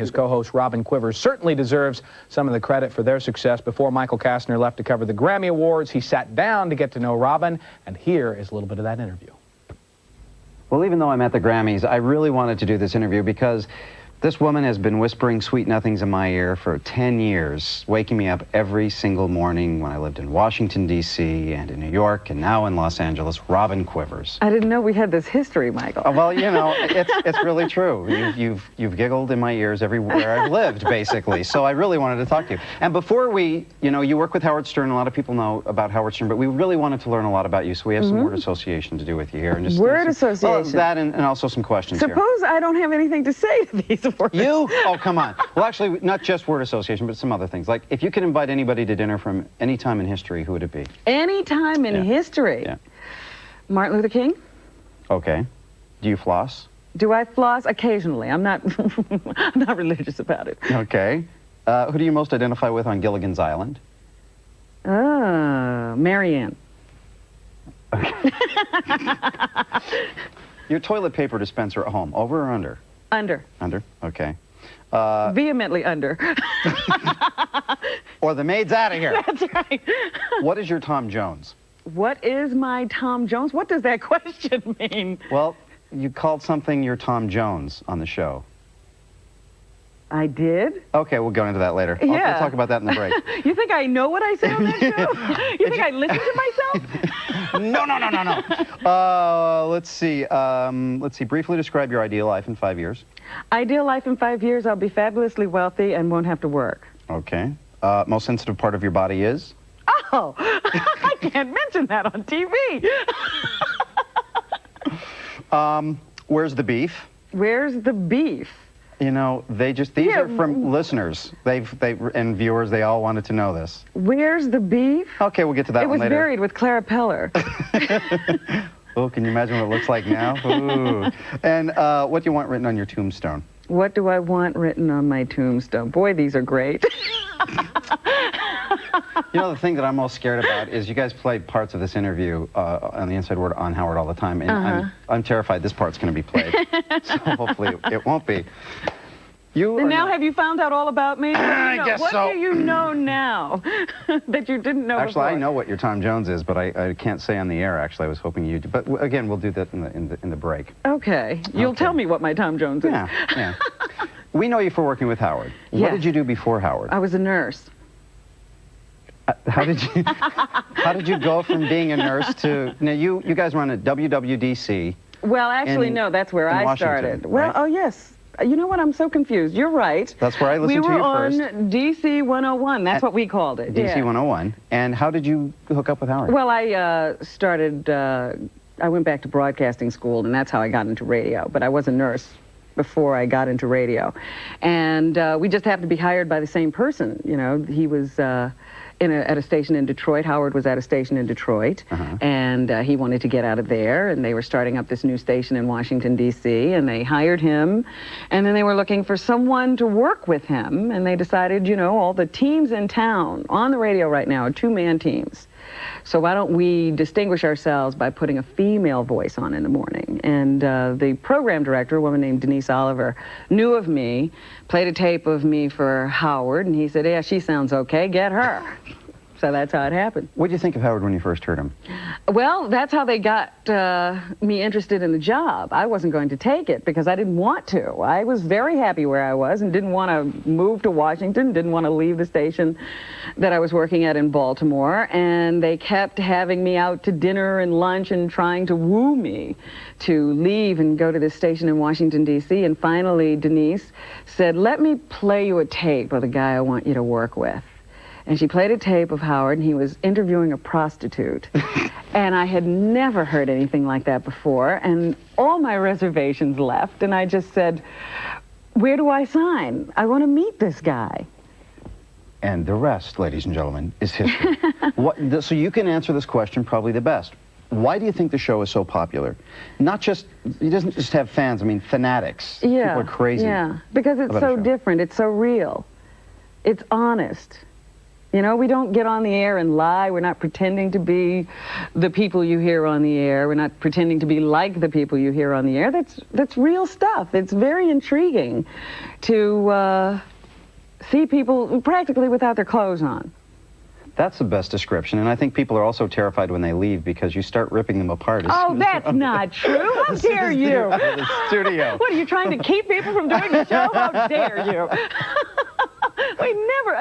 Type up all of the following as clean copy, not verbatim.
His co-host Robyn Quivers certainly deserves some of the credit for their success. Before Michael Kastner left to cover the Grammy Awards, he sat down to get to know Robyn, and here is a little bit of that interview. Well, even though I'm at the Grammys, I really wanted to do this interview because this woman has been whispering sweet nothings in my ear for 10 years, waking me up every single morning when I lived in Washington, D.C., and in New York, and now in Los Angeles, Robyn Quivers. I didn't know we had this history, Michael. Well, you know, it's really true. You've giggled in my ears everywhere I've lived, basically, so I really wanted to talk to you. And before we, you know, you work with Howard Stern, a lot of people know about Howard Stern, but we really wanted to learn a lot about you, so we have some word association to do with you here. And just word association? Well, that and also some questions Suppose here. I don't have anything to say to these words. You? Oh, come on. Well, actually, not just word association, but some other things. Like, if you could invite anybody to dinner from any time in history, who would it be? Any time in history? Yeah. Martin Luther King? Okay. Do you floss? Do I floss? Occasionally. I'm not, I'm not religious about it. Okay. Who do you most identify with on Gilligan's Island? Marianne. Okay. Your toilet paper dispenser at home, over or under? Under. Under? Okay. Vehemently under. Or the maid's out of here. That's right. What is your Tom Jones? What is my Tom Jones? What does that question mean? Well, you called something your Tom Jones on the show. I did? Okay, we'll go into that later. Yeah. We'll talk about that in the break. You think I know what I said on that show? You think I listen to myself? No. Let's see. Briefly describe your ideal life in 5 years. Ideal life in 5 years, I'll be fabulously wealthy and won't have to work. Okay. Most sensitive part of your body is? Oh, I can't mention that on TV. Where's the beef? Where's the beef? You know, these are from listeners. And viewers, they all wanted to know this. Where's the beef? Okay, we'll get to that one later. It was buried with Clara Peller. Oh, can you imagine what it looks like now? Ooh. And what do you want written on your tombstone? What do I want written on my tombstone? Boy, these are great. You know, the thing that I'm most scared about is you guys play parts of this interview on the Inside Word on Howard all the time, and I'm terrified this part's going to be played. So hopefully it won't be. And now have you found out all about me? I guess so. What do you know now that you didn't know Actually, before? I know what your Tom Jones is, but I can't say on the air, actually. I was hoping you did. But again, we'll do that in the break. Okay. You'll tell me what my Tom Jones is. Yeah. We know you for working with Howard. Yeah. What did you do before Howard? I was a nurse. How did you go from being a nurse to... Now, you guys run at WWDC. Well, actually, no, that's where I started. Well, right? Oh, yes. You know what? I'm so confused. You're right. That's where I listened to you first. We were on DC 101. That's what we called it. DC 101. And how did you hook up with Howard? Well, I I went back to broadcasting school, and that's how I got into radio. But I was a nurse before I got into radio. And we just happened to be hired by the same person. You know, he was... at a station in Detroit. Howard was at a station in Detroit, and he wanted to get out of there, and they were starting up this new station in Washington, D.C., and they hired him, and then they were looking for someone to work with him, and they decided, you know, all the teams in town on the radio right now are two-man teams. So why don't we distinguish ourselves by putting a female voice on in the morning? And the program director, a woman named Denise Oliver, knew of me, played a tape of me for Howard, and he said, yeah, she sounds okay, get her. So that's how it happened. What did you think of Howard when you first heard him? Well, that's how they got me interested in the job. I wasn't going to take it because I didn't want to. I was very happy where I was and didn't want to move to Washington, didn't want to leave the station that I was working at in Baltimore, and they kept having me out to dinner and lunch and trying to woo me to leave and go to this station in Washington, D.C., and finally Denise said, let me play you a tape of the guy I want you to work with. And she played a tape of Howard, and he was interviewing a prostitute. And I had never heard anything like that before, and all my reservations left, and I just said, where do I sign? I want to meet this guy. And the rest, ladies and gentlemen, is history. So you can answer this question probably the best. Why do you think the show is so popular? Not just, he doesn't just have fans, I mean fanatics. Yeah, people are crazy. Yeah, because it's so different, it's so real. It's honest. You know, we don't get on the air and lie. We're not pretending to be the people you hear on the air. We're not pretending to be like the people you hear on the air. That's real stuff. It's very intriguing to see people practically without their clothes on. That's the best description, and I think people are also terrified when they leave because you start ripping them apart. Oh, that's not true. How dare you? The studio. What, are you trying to keep people from doing the show? How dare you?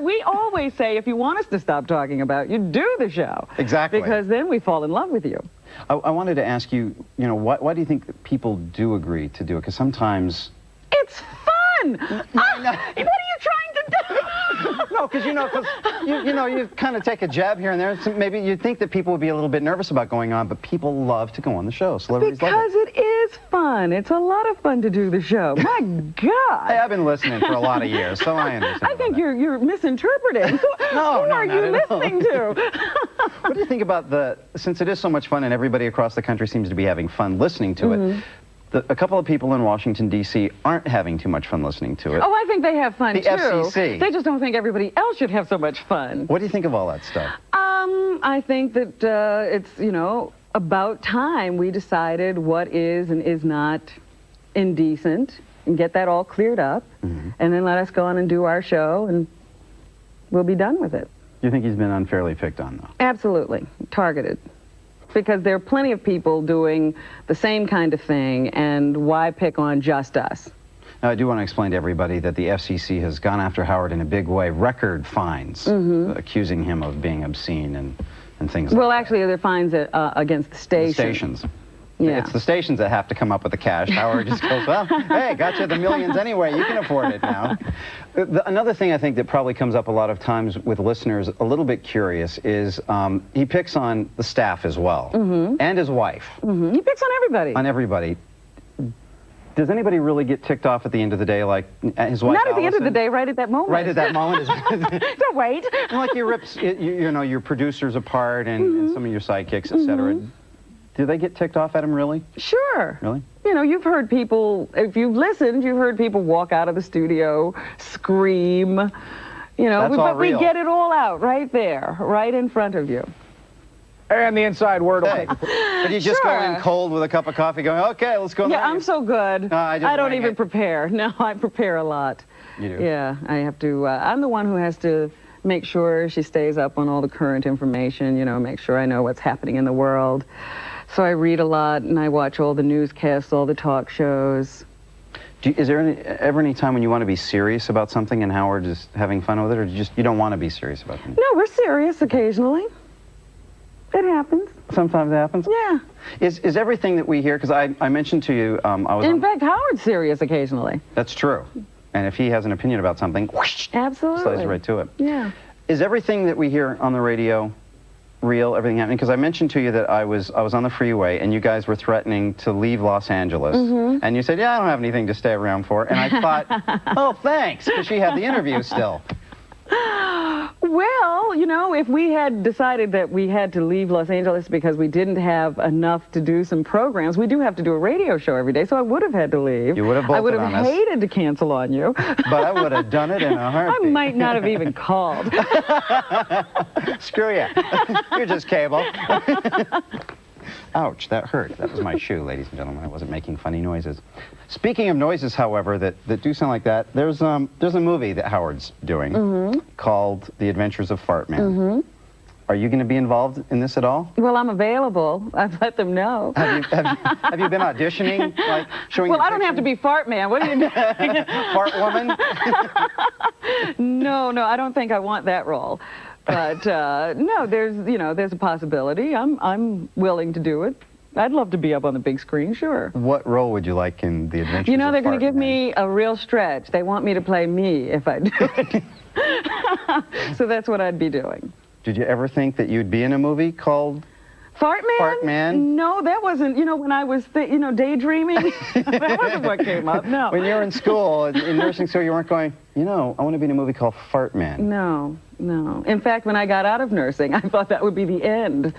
We always say if you want us to stop talking about you, do the show. Exactly. Because then we fall in love with you. I wanted to ask you, you know, why do you think that people do agree to do it? Because sometimes... It's fun! What are you trying to do? No, because you kind of take a jab here and there. So maybe you'd think that people would be a little bit nervous about going on, but people love to go on the show. Celebrities love it. Because it is fun. It's a lot of fun to do the show. My God! Hey, I've been listening for a lot of years, so I understand. I think you're misinterpreting. Who are you listening to? What do you think about since it is so much fun and everybody across the country seems to be having fun listening to it, a couple of people in Washington, D.C. aren't having too much fun listening to it. Oh, I think they have fun, too. The FCC. They just don't think everybody else should have so much fun. What do you think of all that stuff? I think that it's, about time we decided what is and is not indecent and get that all cleared up, and then let us go on and do our show, and we'll be done with it. You think he's been unfairly picked on, though? Absolutely. Targeted. Because there are plenty of people doing the same kind of thing, and why pick on just us? Now, I do want to explain to everybody that the FCC has gone after Howard in a big way, record fines, accusing him of being obscene and things like that. Well, actually, they're fines against the stations. The stations. Yeah. It's the stations that have to come up with the cash. Howard just goes, well, hey, got you the millions anyway. You can afford it now. Another thing I think that probably comes up a lot of times with listeners, a little bit curious, is he picks on the staff as well, and his wife. He picks on everybody. On everybody. Does anybody really get ticked off at the end of the day, like his wife? Not at the end of the day, right at that moment. Right at that moment. Don't wait. Like he rips, your producers apart and some of your sidekicks, etc. Do they get ticked off at him, really? Sure. Really? You've heard people, if you've listened, you've heard people walk out of the studio, scream, but we get it all out right there, right in front of you. And the inside word will take. But you just go in cold with a cup of coffee going, okay, let's go. Yeah, I'm so good. I don't even prepare. No, I prepare a lot. You do? Yeah, I have to. I'm the one who has to make sure she stays up on all the current information, make sure I know what's happening in the world. So I read a lot, and I watch all the newscasts, all the talk shows. Is there ever any time when you want to be serious about something and Howard is having fun with it, or you don't want to be serious about it? No, we're serious occasionally. It happens. Sometimes it happens? Yeah. Is everything that we hear, because I mentioned to you, In fact, Howard's serious occasionally. That's true. And if he has an opinion about something, whoosh, absolutely, slides right to it. Yeah. Is everything that we hear on the radio real, everything happening? Because I mentioned to you that I was on the freeway and you guys were threatening to leave Los Angeles. And you said, yeah, I don't have anything to stay around for. And I thought, oh, thanks, because she had the interview still. Well, if we had decided that we had to leave Los Angeles because we didn't have enough to do some programs, we do have to do a radio show every day, so I would have had to leave. You would have bolted I would have on us. hated to cancel on you. But I would have done it in a heartbeat. I might not have even called. Screw you. You're just cable. Ouch, that hurt. That was my shoe, ladies and gentlemen. I wasn't making funny noises. Speaking of noises, however, that do sound like that, there's a movie that Howard's doing called The Adventures of Fart Man. Are you going to be involved in this at all? Well, I'm available. I've let them know. Have you been auditioning, like showing? Well, I don't have to be Fart Man. What are you doing? Fart Woman? No, I don't think I want that role. But no, there's a possibility. I'm willing to do it. I'd love to be up on the big screen, sure. What role would you like in The Adventures of they're going to give Fart Man? me a real stretch. They want me to play me if I do it. So that's what I'd be doing. Did you ever think that you'd be in a movie called Fart Man? Fart Man? No, that wasn't, when I was, daydreaming. That wasn't what came up, no. When you were in school, in nursing school, you weren't going, I want to be in a movie called Fart Man. No. In fact, when I got out of nursing, I thought that would be the end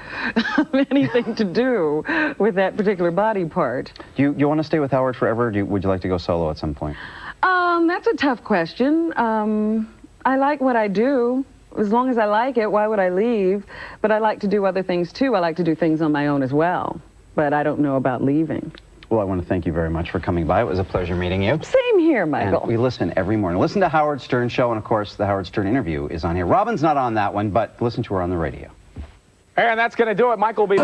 of anything to do with that particular body part. Do you want to stay with Howard forever, or would you like to go solo at some point? That's a tough question. I like what I do. as long as I like it, why would I leave? But I like to do other things too. I like to do things on my own as well. But I don't know about leaving. Well, I want to thank you very much for coming by. It was a pleasure meeting you. Same here, Michael. And we listen every morning. Listen to Howard Stern Show, and of course, the Howard Stern interview is on here. Robyn's not on that one, but listen to her on the radio. And that's going to do it. Michael will be